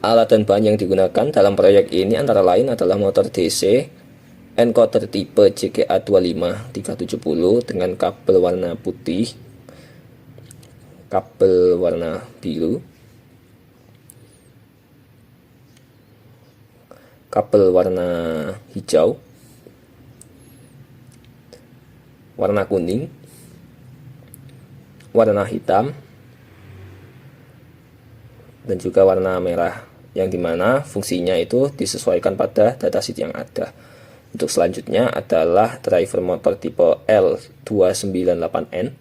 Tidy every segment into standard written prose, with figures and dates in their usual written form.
Alat dan bahan yang digunakan dalam proyek ini antara lain adalah motor DC, encoder tipe JGA25370 dengan kabel warna putih, kabel warna biru, kabel warna hijau, warna kuning, warna hitam, dan juga warna merah, yang dimana fungsinya itu disesuaikan pada datasheet yang ada. Untuk selanjutnya adalah driver motor tipe L298N,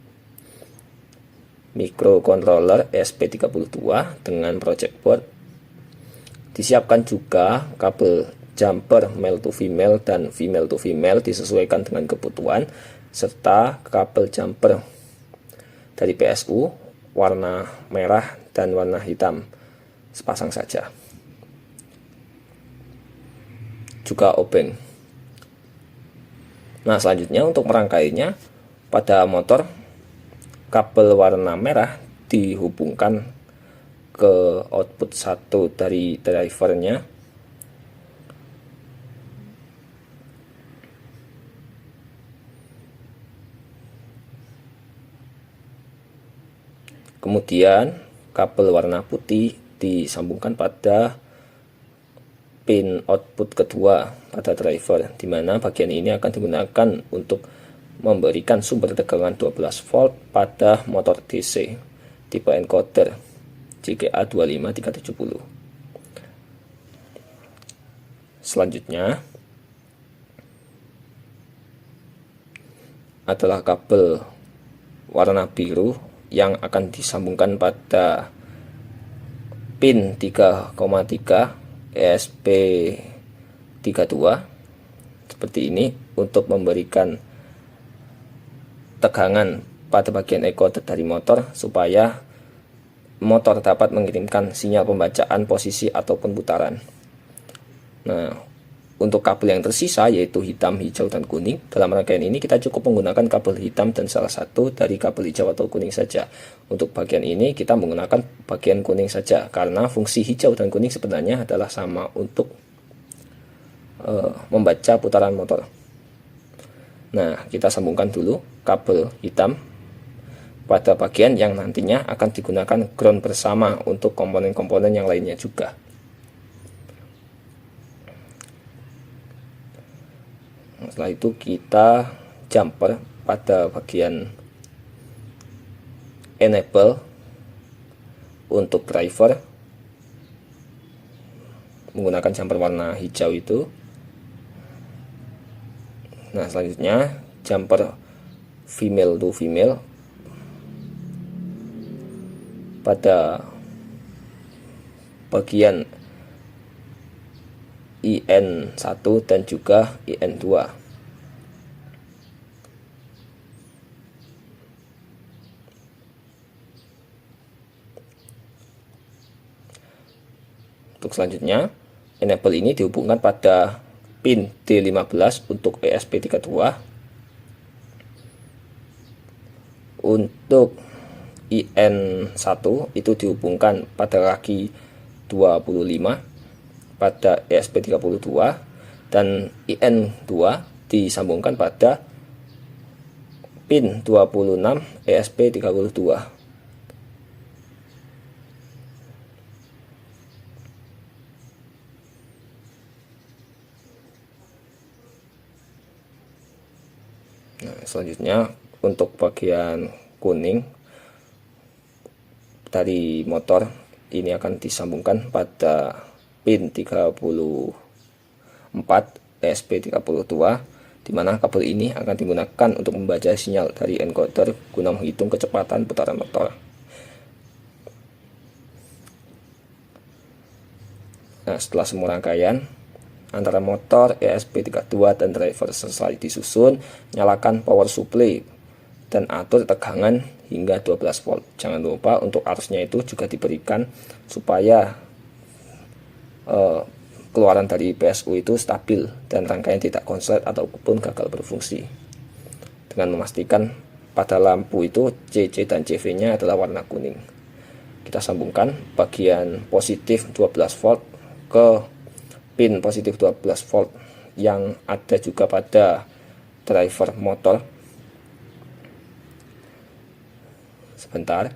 microcontroller ESP32 dengan project board. Disiapkan juga kabel jumper male to female dan female to female disesuaikan dengan kebutuhan, serta kabel jumper dari PSU warna merah dan warna hitam sepasang saja, juga obeng. Nah, selanjutnya untuk merangkainya, pada motor kabel warna merah dihubungkan ke output 1 dari drivernya, kemudian kabel warna putih disambungkan pada pin output kedua pada driver, di mana bagian ini akan digunakan untuk memberikan sumber tegangan 12 volt pada motor DC tipe encoder JGA25370. Selanjutnya adalah kabel warna biru yang akan disambungkan pada pin 3,3 ESP32 seperti ini untuk memberikan tegangan pada bagian encoder dari motor supaya motor dapat mengirimkan sinyal pembacaan posisi ataupun putaran. Nah, untuk kabel yang tersisa yaitu hitam, hijau, dan kuning, dalam rangkaian ini kita cukup menggunakan kabel hitam dan salah satu dari kabel hijau atau kuning saja. Untuk bagian ini kita menggunakan bagian kuning saja karena fungsi hijau dan kuning sebenarnya adalah sama untuk membaca putaran motor. Nah, kita sambungkan dulu kabel hitam pada bagian yang nantinya akan digunakan ground bersama untuk komponen-komponen yang lainnya juga. Setelah itu kita jumper pada bagian enable untuk driver menggunakan jumper warna hijau itu. Nah, selanjutnya jumper female to female pada bagian IN1 dan juga IN2. Untuk selanjutnya, enable ini dihubungkan pada pin D15 untuk ESP32. Untuk IN1 itu dihubungkan pada kaki 25 pada ESP32 dan IN2 disambungkan pada pin 26 ESP32. Nah, selanjutnya untuk bagian kuning dari motor ini akan disambungkan pada pin 34 ESP32, di mana kabel ini akan digunakan untuk membaca sinyal dari encoder guna menghitung kecepatan putaran motor. Nah, setelah semua rangkaian antara motor, ESP32 dan driver selesai disusun, nyalakan power supply dan atur tegangan hingga 12 volt. Jangan lupa untuk arusnya itu juga diberikan supaya keluaran dari PSU itu stabil dan rangkaian tidak konslet ataupun gagal berfungsi. Dengan memastikan pada lampu itu CC dan CV nya adalah warna kuning. kita sambungkan bagian positif 12 volt ke pin positif 12 volt yang ada juga pada driver motor. Sebentar.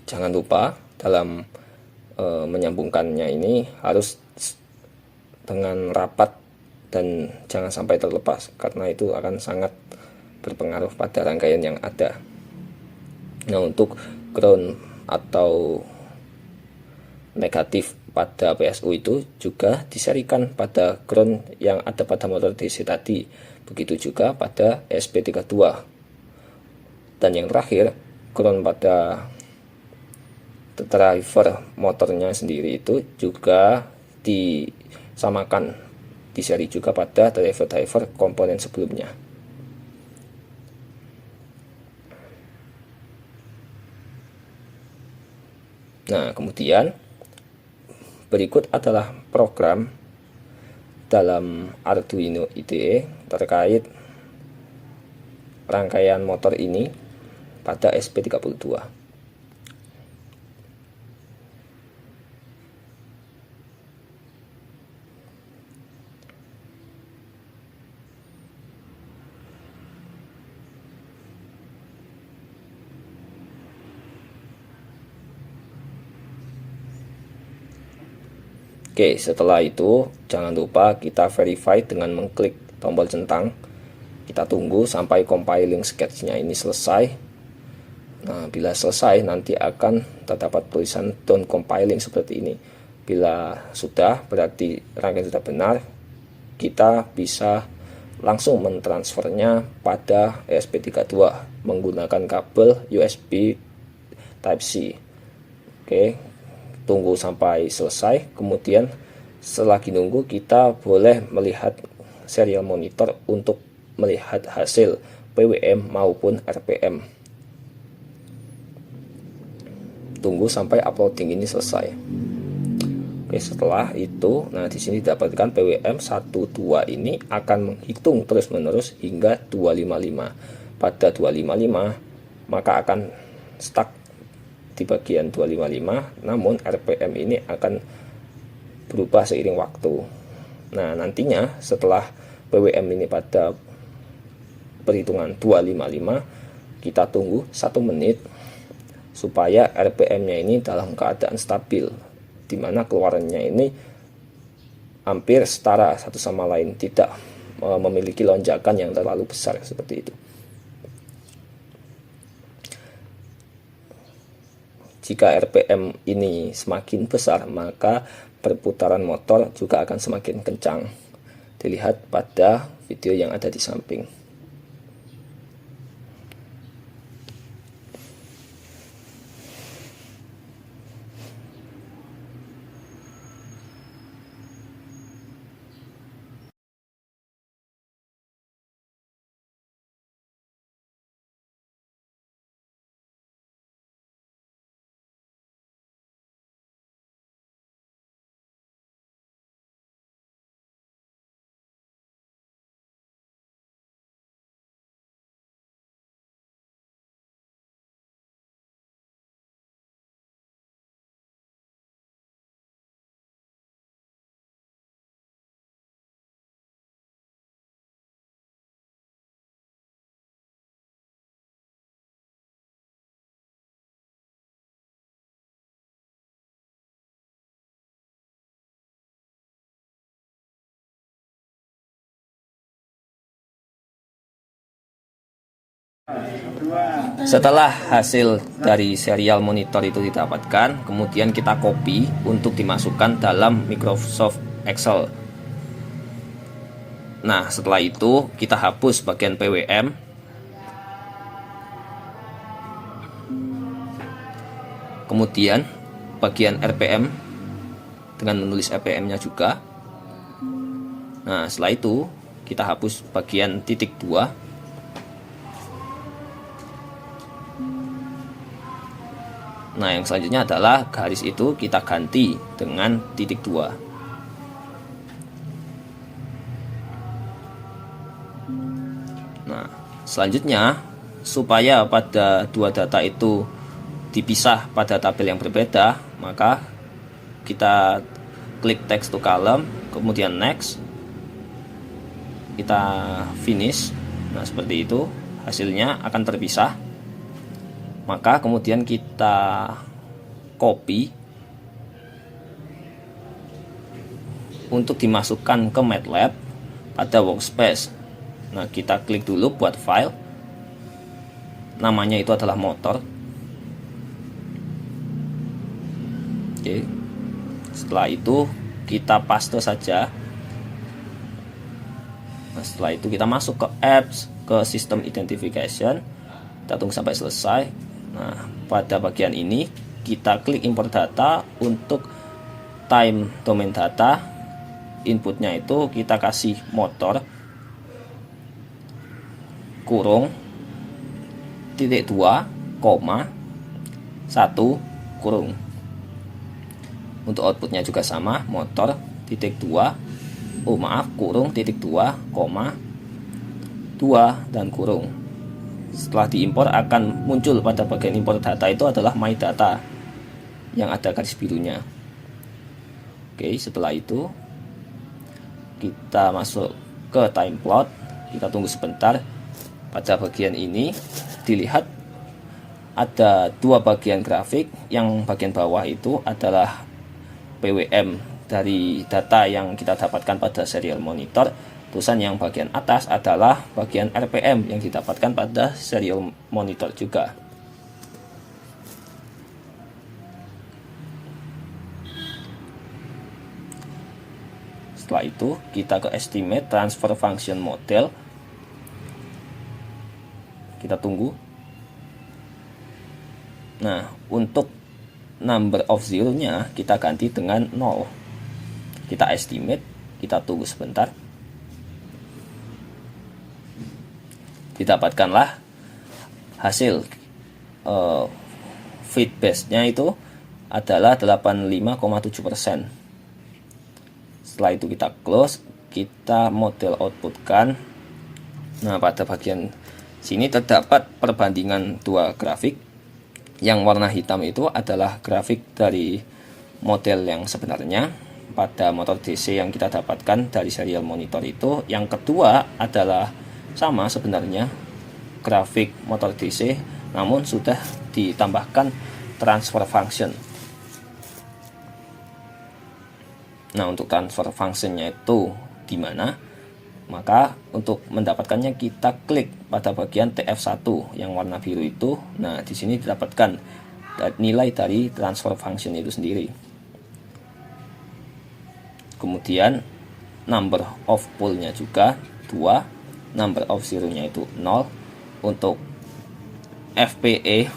Jangan lupa dalam menyambungkannya ini harus dengan rapat dan jangan sampai terlepas, karena itu akan sangat berpengaruh pada rangkaian yang ada. Nah, untuk ground atau negatif pada PSU itu juga diserikan pada ground yang ada pada motor DC tadi. Begitu juga pada SP32. Dan yang terakhir, ground pada driver motornya sendiri itu juga disamakan, diseri juga pada driver komponen sebelumnya. Nah, kemudian berikut adalah program dalam Arduino IDE terkait rangkaian motor ini pada SP32. Oke, setelah itu jangan lupa kita verify dengan mengklik tombol centang. Kita tunggu sampai compiling sketch-nya ini selesai. Nah, bila selesai nanti akan terdapat tulisan done compiling seperti ini. Bila sudah, berarti rangkaian sudah benar. Kita bisa langsung mentransfernya pada ESP32 menggunakan kabel USB Type-C. Oke. Tunggu sampai selesai, kemudian selagi nunggu kita boleh melihat serial monitor untuk melihat hasil PWM maupun RPM. Tunggu sampai uploading ini selesai. Oke, setelah itu, nah di sini didapatkan PWM 12 ini akan menghitung terus-menerus hingga 255. Pada 255 maka akan stuck di bagian 255, namun RPM ini akan berubah seiring waktu. Nah, nantinya setelah PWM ini pada perhitungan 255, kita tunggu 1 menit supaya RPM-nya ini dalam keadaan stabil, di mana keluarannya ini hampir setara satu sama lain, tidak memiliki lonjakan yang terlalu besar seperti itu. Jika RPM ini semakin besar, maka perputaran motor juga akan semakin kencang. Dilihat pada video yang ada di samping. Setelah hasil dari serial monitor itu didapatkan, kemudian kita copy untuk dimasukkan dalam Microsoft Excel. Nah, setelah itu kita hapus bagian PWM. Kemudian bagian RPM dengan menulis RPM-nya juga. Nah, setelah itu kita hapus bagian titik 2. Nah, yang selanjutnya adalah garis itu kita ganti dengan titik 2. Nah, selanjutnya supaya pada dua data itu dipisah pada tabel yang berbeda, maka kita klik text to column, kemudian next, kita finish. Nah, seperti itu hasilnya akan terpisah. Maka kemudian kita copy untuk dimasukkan ke MATLAB pada workspace. Nah, kita klik dulu buat file, namanya itu adalah motor. Oke, setelah itu kita paste saja. Nah, setelah itu kita masuk ke apps, ke system identification, kita tunggu sampai selesai. Nah, pada bagian ini kita klik import data. Untuk time domain data, inputnya itu kita kasih motor kurung titik 2, koma 1 kurung. Untuk outputnya juga sama, motor titik 2, kurung titik 2, koma 2 dan kurung. Setelah diimpor akan muncul pada bagian import data itu adalah my data yang ada garis birunya. Oke, setelah itu kita masuk ke time plot, kita tunggu sebentar. Pada bagian ini dilihat ada dua bagian grafik. Yang bagian bawah itu adalah PWM dari data yang kita dapatkan pada serial monitor. Tulisan yang bagian atas adalah bagian RPM yang didapatkan pada serial monitor juga. Setelah itu kita ke estimate transfer function model, kita tunggu. Nah, untuk number of zero-nya kita ganti dengan 0. Kita estimate, kita tunggu sebentar. Didapatkanlah hasil fit base-nya itu adalah 85,7%. Setelah itu kita close, kita model outputkan. Nah, pada bagian sini terdapat perbandingan dua grafik. Yang warna hitam itu adalah grafik dari model yang sebenarnya pada motor DC yang kita dapatkan dari serial monitor itu. Yang kedua adalah sama sebenarnya, grafik motor DC, namun sudah ditambahkan transfer function. Nah, untuk transfer functionnya itu di mana? Maka untuk mendapatkannya kita klik pada bagian TF1 yang warna biru itu. Nah, di sini didapatkan nilai dari transfer function itu sendiri. Kemudian number of pole-nya juga 2. Number of zero-nya itu 0. Untuk FPE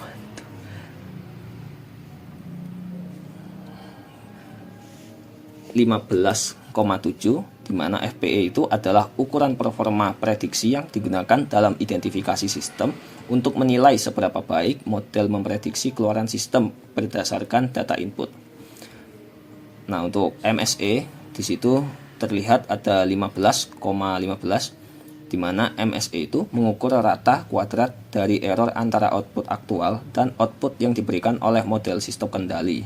(15,7), di mana FPE itu adalah ukuran performa prediksi yang digunakan dalam identifikasi sistem untuk menilai seberapa baik model memprediksi keluaran sistem berdasarkan data input. Nah, untuk MSE di situ terlihat ada 15,15, di mana MSE itu mengukur rata kuadrat dari error antara output aktual dan output yang diberikan oleh model sistem kendali.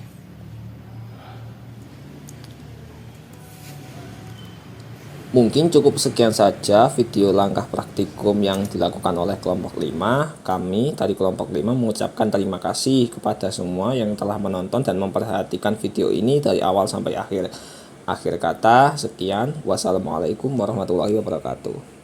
Mungkin cukup sekian saja video langkah praktikum yang dilakukan oleh kelompok 5. Kami dari kelompok 5 mengucapkan terima kasih kepada semua yang telah menonton dan memperhatikan video ini dari awal sampai akhir. Akhir kata, sekian. Wassalamualaikum warahmatullahi wabarakatuh.